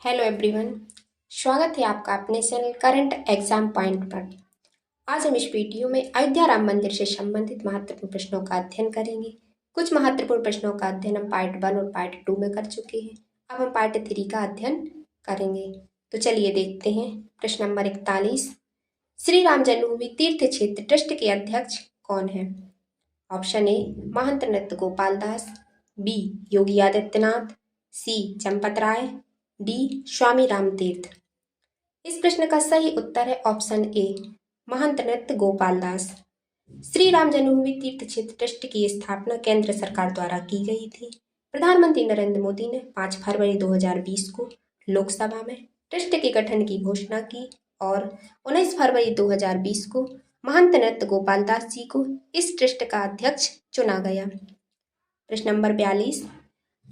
Hello everyone. स्वागत है आपका अपने चैनल करंट एग्जाम पॉइंट पर। आज हम इस वीडियो में अयोध्या राम मंदिर से संबंधित महत्वपूर्ण प्रश्नों का अध्ययन करेंगे। कुछ महत्वपूर्ण प्रश्नों का अध्ययन हम पार्ट 1 और पार्ट 2 में कर चुके हैं। अब हम पार्ट 3 का अध्ययन करेंगे। तो चलिए देखते हैं। प्रश्न नंबर 41, श्री राम जन्मभूमि तीर्थ क्षेत्र ट्रस्ट के अध्यक्ष कौन है? ऑप्शन ए महंत नृत्य गोपाल दास, बी योगी आदित्यनाथ, सी चंपत राय, डी स्वामी राम तीर्थ। इस प्रश्न का सही उत्तर है ऑप्शन ए महंत नृत्य गोपाल दास। श्री राम जन्मभूमि तीर्थ क्षेत्र ट्रस्ट की स्थापना केंद्र सरकार द्वारा की गई थी। प्रधानमंत्री नरेंद्र मोदी ने 5 फरवरी 2020 को लोकसभा में ट्रस्ट के गठन की घोषणा की और 19 फरवरी 2020 को महंत नृत्य गोपाल दास जी को इस ट्रस्ट का अध्यक्ष चुना गया। प्रश्न नंबर 42,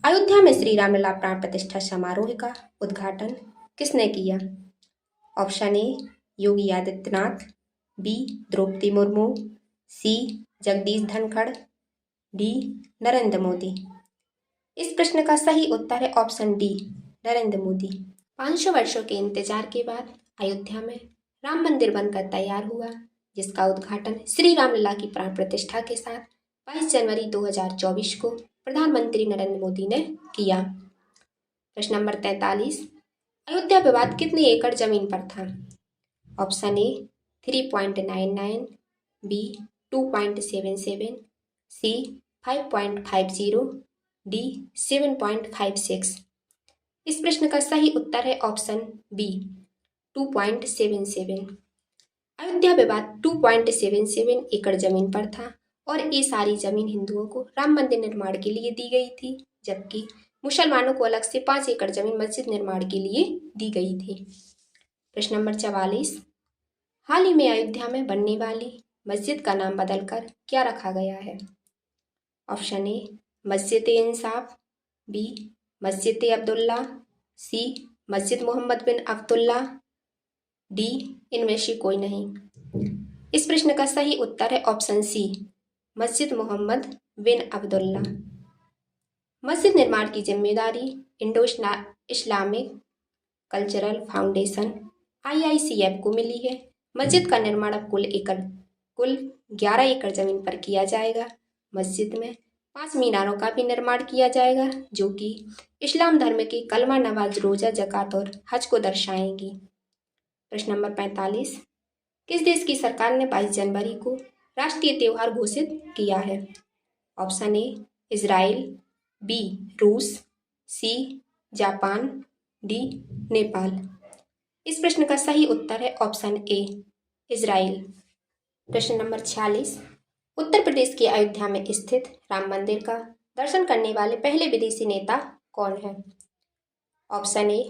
अयोध्या में श्री रामलला प्राण प्रतिष्ठा समारोह का उद्घाटन किसने किया? Option A Yogi Adityanath, B Draupadi Murmu, C Jagdish Dhankhar, D Narendra Modi. इस प्रश्न का सही उत्तर है ऑप्शन डी नरेंद्र मोदी। 500 वर्षों के इंतजार के बाद अयोध्या में राम मंदिर बनकर तैयार हुआ, जिसका उद्घाटन श्री रामलला की प्राण प्रतिष्ठा के साथ 22 जनवरी 2024 को प्रधानमंत्री नरेंद्र मोदी ने किया। प्रश्न नंबर 43, अयोध्या विवाद कितनी एकड़ जमीन पर था? Option A 3.99, B 2.77, C 5.50, D 7.56। इस प्रश्न का सही उत्तर है ऑप्शन बी 2.77। अयोध्या विवाद 2.77 एकड़ जमीन पर था और ये सारी जमीन हिंदुओं को राम मंदिर निर्माण के लिए दी गई थी, जबकि मुसलमानों को अलग से 5 एकड़ जमीन मस्जिद निर्माण के लिए दी गई थी। प्रश्न नंबर 44, हाल ही में अयोध्या में बनने वाली मस्जिद का नाम बदलकर क्या रखा गया है? ऑप्शन ए मस्जिद ए इंसाफ, बी मस्जिद ए अब्दुल्ला, सी मस्जिद मोहम्मद बिन अब्दुल्ला, डी इनमें से कोई नहीं। इस प्रश्न का सही उत्तर है ऑप्शन सी मस्जिद मोहम्मद बिन अब्दुल्ला। मस्जिद निर्माण की जिम्मेदारी Indo Islamic cultural foundation IICF को मिली है। मस्जिद का निर्माण अब कुल 11 एकड़ जमीन पर किया जाएगा। मस्जिद में 5 मीनारों का भी निर्माण किया जाएगा, जो कि इस्लाम धर्म के कलमा नवाज, रोजा, जकात और हज को दर्शाएंगी। प्रश्न नंबर 45, किस देश की सरकार ने 22 जनवरी को राष्ट्रीय त्योहार घोषित किया है? ऑप्शन ए इजराइल, बी रूस, सी जापान, डी नेपाल। इस प्रश्न का सही उत्तर है ऑप्शन ए इजराइल। प्रश्न नंबर 46, उत्तर प्रदेश के अयोध्या में स्थित राम मंदिर का दर्शन करने वाले पहले विदेशी नेता कौन है? Option A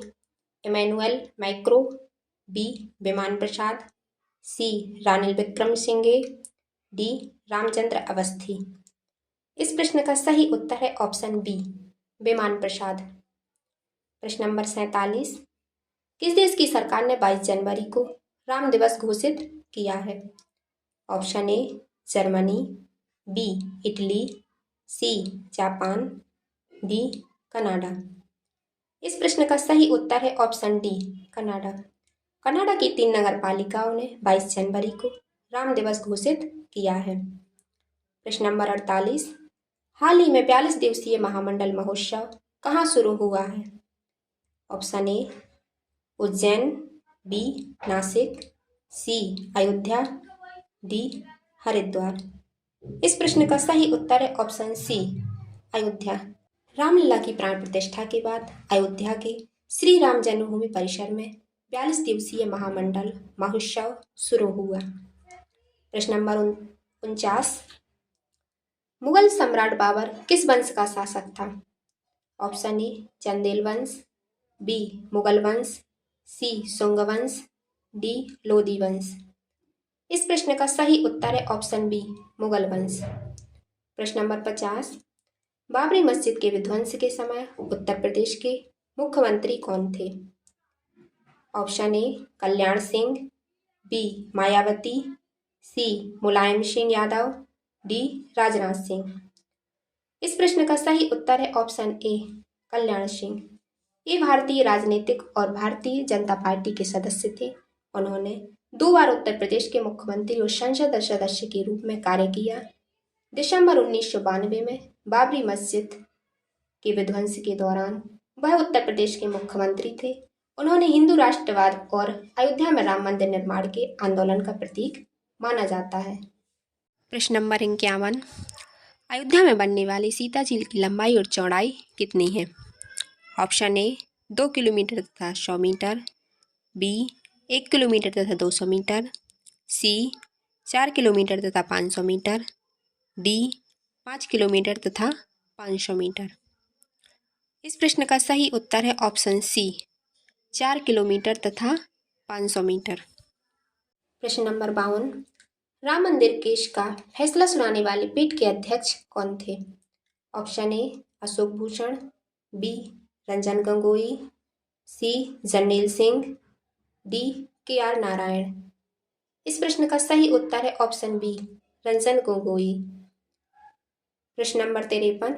Emmanuel Macron, B Biman Prasad, C Ranil Wickremesinghe, D Ramchandra Awasthi. इस प्रश्न का सही उत्तर है ऑप्शन बी विमान प्रसाद। प्रश्न नंबर 47, किस देश की सरकार ने 22 जनवरी को राम दिवस घोषित किया है? Option A Germany, B Italy, C Japan, D Canada. इस प्रश्न का सही उत्तर है ऑप्शन डी कनाडा। कनाडा की 3 नगर पालिकाओं ने 22 जनवरी को राम दिवस घोषित किया है। प्रश्न नंबर 48, हाल ही में 42 दिवसीय महामंडल महोत्सव कहाँ शुरू हुआ है? Option A Ujjain, B Nashik, C Ayodhya, D Haridwar. इस प्रश्न का सही उत्तर है ऑप्शन सी अयोध्या। रामलला की प्राण प्रतिष्ठा के बाद अयोध्या के श्री राम जन्मभूमि परिसर में 42 दिवसीय महामंडल महोत्सव शुरू हुआ। प्रश्न नंबर 49, मुगल सम्राट बाबर किस वंश का शासक था? ऑप्शन ए चंदेल वंश, बी मुगल वंश, सी सुंग वंश, डी लोदी वंश। इस प्रश्न का सही उत्तर है ऑप्शन बी मुगल वंश। प्रश्न नंबर 50, बाबरी मस्जिद के विध्वंस के समय उत्तर प्रदेश के मुख्यमंत्री कौन थे? Option A Kalyan Singh, B Mayawati, C Mulayam Singh Yadav, D Rajnath Singh. इस प्रश्न का सही उत्तर है ऑप्शन ए कल्याण सिंह। ये भारतीय राजनीतिक और भारतीय जनता पार्टी के सदस्य थे। उन्होंने 2 बार उत्तर प्रदेश के मुख्यमंत्री और संसद सदस्य के रूप में कार्य किया। दिसंबर 1992 में बाबरी मस्जिद के विध्वंस के दौरान वह उत्तर प्रदेश के मुख्यमंत्री थे। उन्होंने हिंदू राष्ट्रवाद और अयोध्या में राम मंदिर निर्माण के आंदोलन का प्रतीक माना जाता है। प्रश्न नंबर 51, अयोध्या में बनने वाली सीता झील की लंबाई और चौड़ाई कितनी है? ऑप्शन ए 2 किलोमीटर तथा 100 मीटर, बी 1 किलोमीटर तथा 200 मीटर, सी 4 किलोमीटर तथा 500 मीटर, डी 5 किलोमीटर तथा 500 मीटर। इस प्रश्न का सही उत्तर है ऑप्शन सी 4 किलोमीटर तथा 500 मीटर। प्रश्न नंबर 52, राम मंदिर केस का फैसला सुनाने वाली पीठ के अध्यक्ष कौन थे? Option A Ashok Bhushan, B Ranjan Gogoi, C Jarnail Singh, D KR Narayan. इस प्रश्न का सही उत्तर है ऑप्शन बी रंजन गोगोई। प्रश्न नंबर 53,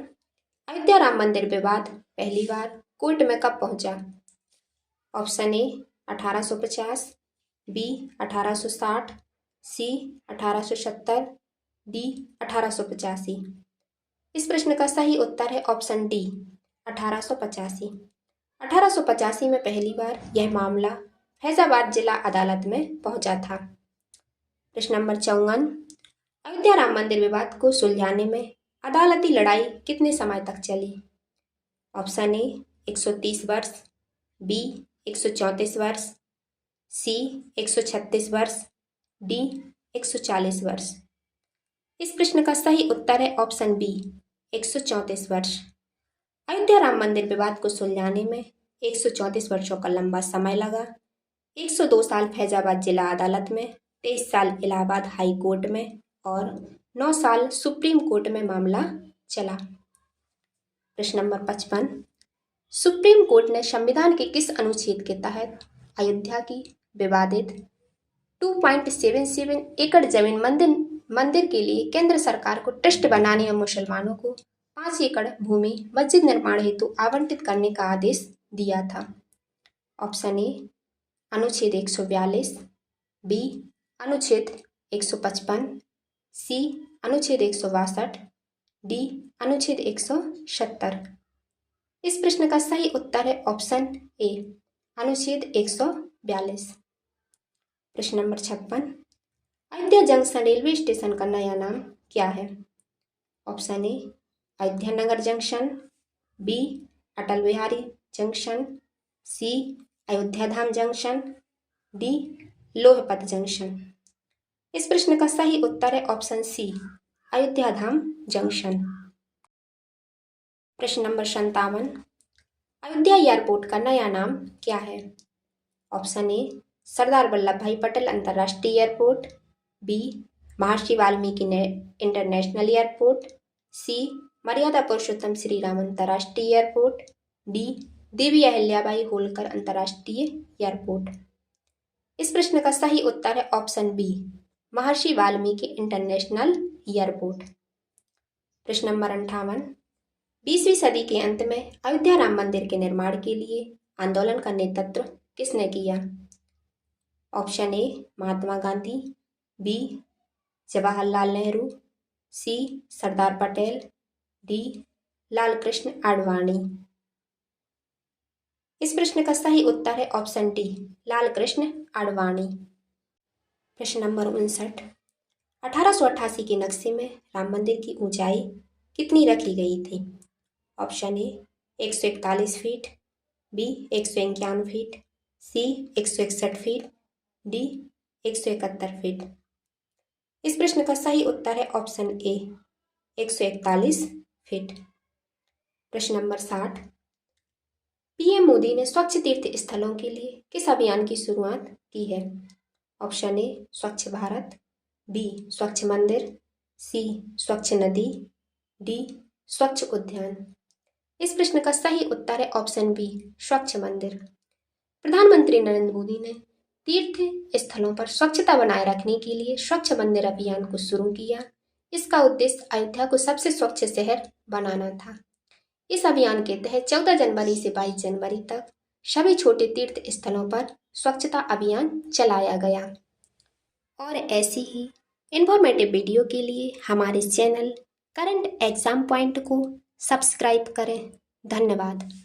अयोध्या राम मंदिर विवाद पहली बार कोर्ट में कब पहुंचा? Option A 1850, B 1860, C 1870, D 1885। इस प्रश्न का सही उत्तर है ऑप्शन डी 1885। 1885 में पहली बार यह मामला फैजाबाद जिला अदालत में पहुंचा था। प्रश्न नंबर 54, अयोध्या राम मंदिर विवाद को सुलझाने में अदालती लड़ाई कितने समय तक चली? ऑप्शन ए 130 वर्ष, बी 134 वर्ष, सी 136 वर्ष, डी 140 वर्ष। इस प्रश्न का सही उत्तर है ऑप्शन बी 134 वर्ष। अयोध्या राम मंदिर विवाद को सुलझाने में 134 वर्षों का लंबा समय लगा। 102 साल फैजाबाद जिला अदालत में, 23 साल इलाहाबाद हाई कोर्ट में और 9 साल सुप्रीम कोर्ट में मामला चला। प्रश्न नंबर 55, सुप्रीम कोर्ट ने संविधान के किस अनुच्छेद के तहत अयोध्या की विवादित 2.77 एकड़ जमीन मंदिर के लिए केंद्र सरकार को ट्रस्ट बनाने और मुसलमानों को 5 एकड़ भूमि मस्जिद निर्माण हेतु आवंटित करने का आदेश दिया था? ऑप्शन ए अनुच्छेद 142, बी अनुच्छेद 155, सी अनुच्छेद 162, डी अनुच्छेद 170। इस प्रश्न का सही उत्तर है ऑप्शन ए अनुच्छेद 142। प्रश्न number 56, Ayodhya junction railway station का नया नाम क्या है? Option A Ayodhya Nagar junction, B Atal Bihari junction, C Ayodhya Dham junction, D Lohpat junction. इस प्रश्न का सही उत्तर है option C Ayodhya Dham junction. प्रश्न नंबर 57, अयोध्या एयरपोर्ट का नया नाम क्या है? ऑप्शन ए सरदार वल्लभ भाई पटेल अंतर्राष्ट्रीय एयरपोर्ट, बी महर्षि वाल्मीकि इंटरनेशनल एयरपोर्ट, सी मर्यादा पुरुषोत्तम श्री राम अंतर्राष्ट्रीय एयरपोर्ट, डी देवी अहिल्याबाई होलकर अंतर्राष्ट्रीय एयरपोर्ट। इस प्रश्न का सही उत्तर है ऑप्शन बी महर्षि वाल्मीकि इंटरनेशनल एयरपोर्ट। प्रश्न नंबर 58, 20वीं सदी के अंत में अयोध्या राम मंदिर के निर्माण के लिए आंदोलन का नेतृत्व किसने किया? Option A Mahatma Gandhi, B Jawaharlal Nehru, C Sardar Patel, D Lal Krishna Advani. इस प्रश्न का सही उत्तर है ऑप्शन डी लाल कृष्ण आडवाणी। प्रश्न नंबर 59, 1888 के नक्शे में राम मंदिर की ऊंचाई कितनी रखी गई थी? Option A 141 feet, B 151 feet, C 161 feet, D 171 feet. इस प्रश्न का सही उत्तर है ऑप्शन ए 141 फीट। प्रश्न नंबर 60, पीएम मोदी ने स्वच्छ तीर्थ स्थलों के लिए किस अभियान की शुरुआत की है? ऑप्शन ए स्वच्छ भारत, बी स्वच्छ मंदिर, सी स्वच्छ नदी, डी स्वच्छ उद्यान। इस प्रश्न का सही उत्तर है ऑप्शन बी स्वच्छ मंदिर। प्रधानमंत्री नरेंद्र मोदी ने तीर्थ स्थलों पर स्वच्छता बनाए रखने के लिए स्वच्छ मंदिर अभियान को शुरू किया। इसका उद्देश्य अयोध्या को सबसे स्वच्छ शहर बनाना था। इस अभियान के तहत 14 जनवरी से 22 जनवरी तक सभी छोटे तीर्थ स्थलों पर स्वच्छता अभियान चलाया गया। और ऐसी ही इन्फॉर्मेटिव वीडियो के लिए हमारे चैनल करंट एग्जाम पॉइंट को सब्सक्राइब करें। धन्यवाद।